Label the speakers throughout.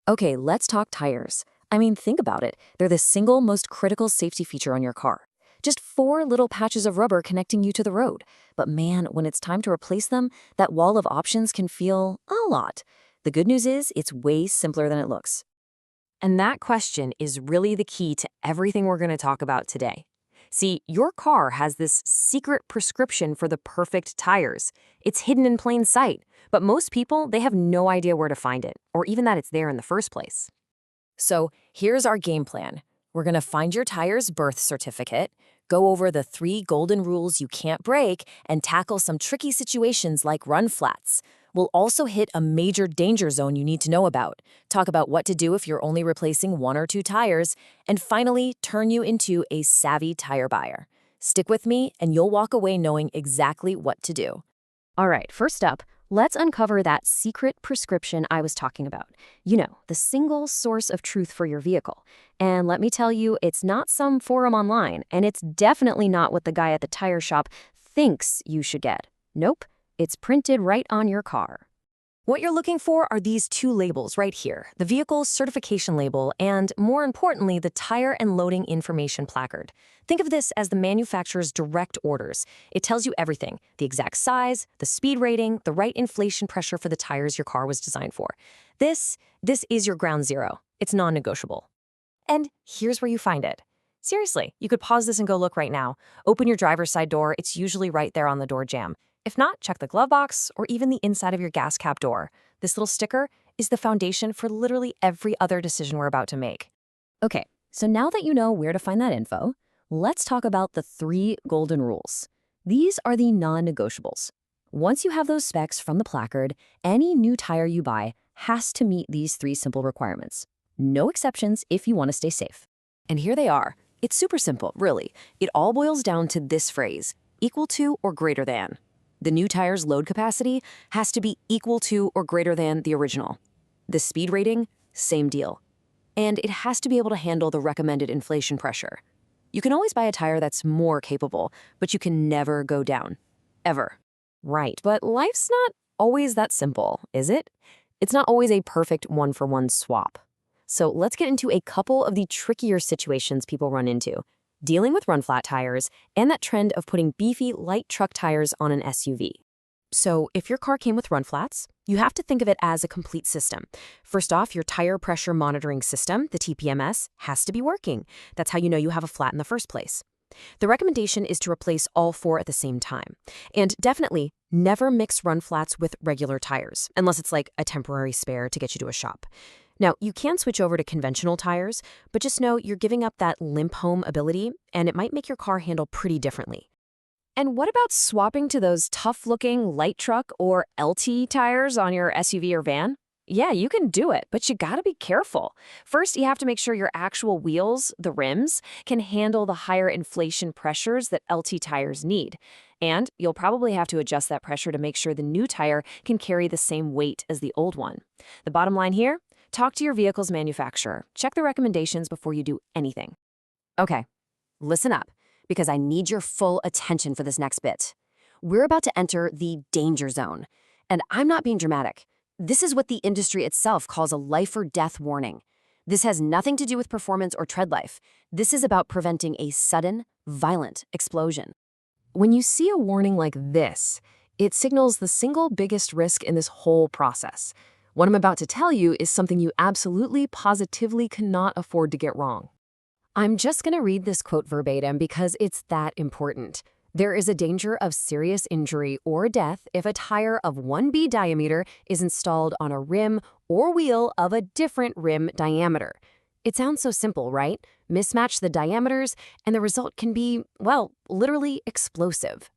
Speaker 1: Okay, let's talk tires. I mean, think about it. They're the single most critical safety feature on your car. Just four little patches of rubber connecting you to the road. But man, when it's time to replace them, that wall of options can feel a lot. The good news is, it's way simpler than it looks.
Speaker 2: And that question is really the key to everything we're going to talk about today. See, your car has this secret prescription for the perfect tires. It's hidden in plain sight, but most people, they have no idea where to find it, or even that it's there in the first place.
Speaker 1: So here's our game plan. We're going to find your tire's birth certificate, go over the 3 golden rules you can't break, and tackle some tricky situations like run flats. We'll also hit a major danger zone you need to know about, talk about what to do if you're only replacing 1 or 2 tires, and finally turn you into a savvy tire buyer. Stick with me and you'll walk away knowing exactly what to do.
Speaker 2: All right, first up, let's uncover that secret prescription I was talking about. You know, the single source of truth for your vehicle. And let me tell you, it's not some forum online, and it's definitely not what the guy at the tire shop thinks you should get. Nope, it's printed right on your car. What you're looking for are these 2 labels right here, the vehicle's certification label and, more importantly, the tire and loading information placard. Think of this as the manufacturer's direct orders. It tells you everything, the exact size, the speed rating, the right inflation pressure for the tires your car was designed for. This is your ground zero. It's non-negotiable. And here's where you find it. Seriously, you could pause this and go look right now. Open your driver's side door. It's usually right there on the door jamb. If not, check the glove box or even the inside of your gas cap door. This little sticker is the foundation for literally every other decision we're about to make. Okay, so now that you know where to find that info, let's talk about the 3 golden rules. These are the non-negotiables. Once you have those specs from the placard, any new tire you buy has to meet these 3 simple requirements. No exceptions if you want to stay safe. And here they are. It's super simple, really. It all boils down to this phrase, equal to or greater than. The new tire's load capacity has to be equal to or greater than the original. The speed rating, same deal. And it has to be able to handle the recommended inflation pressure. You can always buy a tire that's more capable, but you can never go down. Ever. Right, but life's not always that simple, is it? It's not always a perfect one-for-one swap. So let's get into a couple of the trickier situations people run into. Dealing with run-flat tires, and that trend of putting beefy, light truck tires on an SUV. So if your car came with run-flats, you have to think of it as a complete system. First off, your tire pressure monitoring system, the TPMS, has to be working. That's how you know you have a flat in the first place. The recommendation is to replace all 4 at the same time. And definitely, never mix run-flats with regular tires, unless it's like a temporary spare to get you to a shop. Now, you can switch over to conventional tires, but just know you're giving up that limp home ability, and it might make your car handle pretty differently. And what about swapping to those tough-looking light truck or LT tires on your SUV or van? Yeah, you can do it, but you gotta be careful. First, you have to make sure your actual wheels, the rims, can handle the higher inflation pressures that LT tires need. And you'll probably have to adjust that pressure to make sure the new tire can carry the same weight as the old one. The bottom line here? Talk to your vehicle's manufacturer. Check the recommendations before you do anything. Okay, listen up, because I need your full attention for this next bit. We're about to enter the danger zone. And I'm not being dramatic. This is what the industry itself calls a life or death warning. This has nothing to do with performance or tread life. This is about preventing a sudden, violent explosion. When you see a warning like this, it signals the single biggest risk in this whole process. What I'm about to tell you is something you absolutely, positively cannot afford to get wrong. I'm just going to read this quote verbatim because it's that important. There is a danger of serious injury or death if a tire of 1B diameter is installed on a rim or wheel of a different rim diameter. It sounds so simple, right? Mismatch the diameters, and the result can be, well, literally explosive.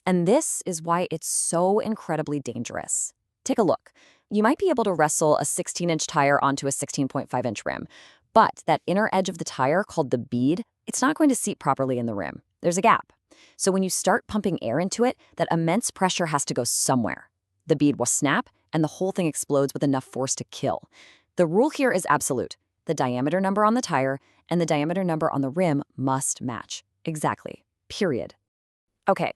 Speaker 2: And this is why it's so incredibly dangerous. Take a look. You might be able to wrestle a 16-inch tire onto a 16.5-inch rim, but that inner edge of the tire called the bead, it's not going to seat properly in the rim. There's a gap. So when you start pumping air into it, that immense pressure has to go somewhere. The bead will snap, and the whole thing explodes with enough force to kill. The rule here is absolute. The diameter number on the tire and the diameter number on the rim must match. Exactly. Period. Okay.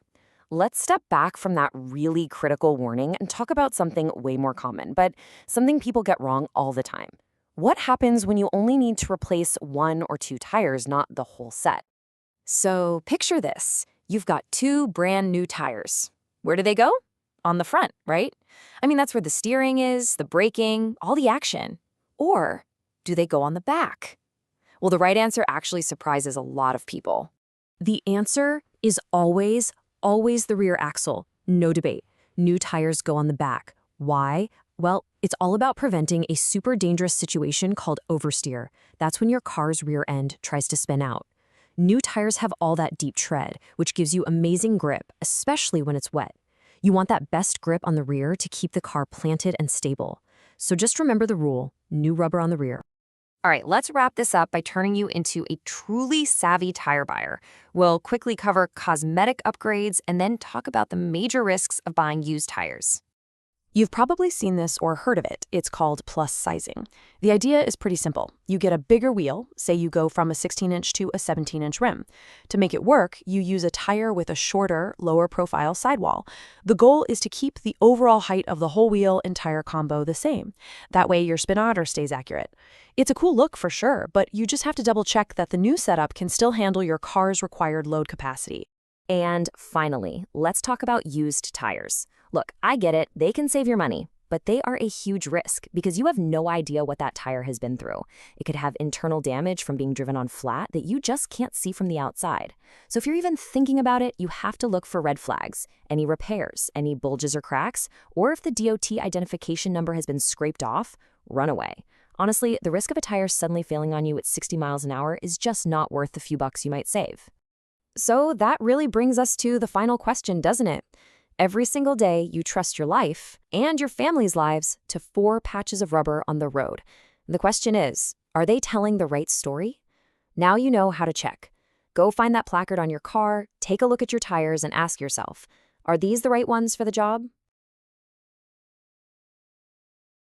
Speaker 2: Let's step back from that really critical warning and talk about something way more common, but something people get wrong all the time. What happens when you only need to replace 1 or 2 tires, not the whole set?
Speaker 1: So picture this. You've got two brand new tires. Where do they go? On the front, right? I mean, that's where the steering is, the braking, all the action. Or do they go on the back? Well, the right answer actually surprises a lot of people.
Speaker 2: The answer is always the rear axle. No debate. New tires go on the back. Why? Well, it's all about preventing a super dangerous situation called oversteer. That's when your car's rear end tries to spin out. New tires have all that deep tread, which gives you amazing grip, especially when it's wet. You want that best grip on the rear to keep the car planted and stable. So just remember the rule, new rubber on the rear.
Speaker 1: All right, let's wrap this up by turning you into a truly savvy tire buyer. We'll quickly cover cosmetic upgrades and then talk about the major risks of buying used tires.
Speaker 2: You've probably seen this or heard of it. It's called plus sizing. The idea is pretty simple. You get a bigger wheel, say you go from a 16-inch to a 17-inch rim. To make it work, you use a tire with a shorter, lower profile sidewall. The goal is to keep the overall height of the whole wheel and tire combo the same. That way your spin-otter stays accurate. It's a cool look for sure, but you just have to double check that the new setup can still handle your car's required load capacity.
Speaker 1: And finally, let's talk about used tires. Look, I get it, they can save your money, but they are a huge risk because you have no idea what that tire has been through. It could have internal damage from being driven on flat that you just can't see from the outside. So if you're even thinking about it, you have to look for red flags, any repairs, any bulges or cracks, or if the DOT identification number has been scraped off, run away. Honestly, the risk of a tire suddenly failing on you at 60 miles an hour is just not worth the few bucks you might save. So that really brings us to the final question, doesn't it? Every single day, you trust your life and your family's lives to 4 patches of rubber on the road. The question is, are they telling the right story? Now you know how to check. Go find that placard on your car, take a look at your tires, and ask yourself, are these the right ones for the job?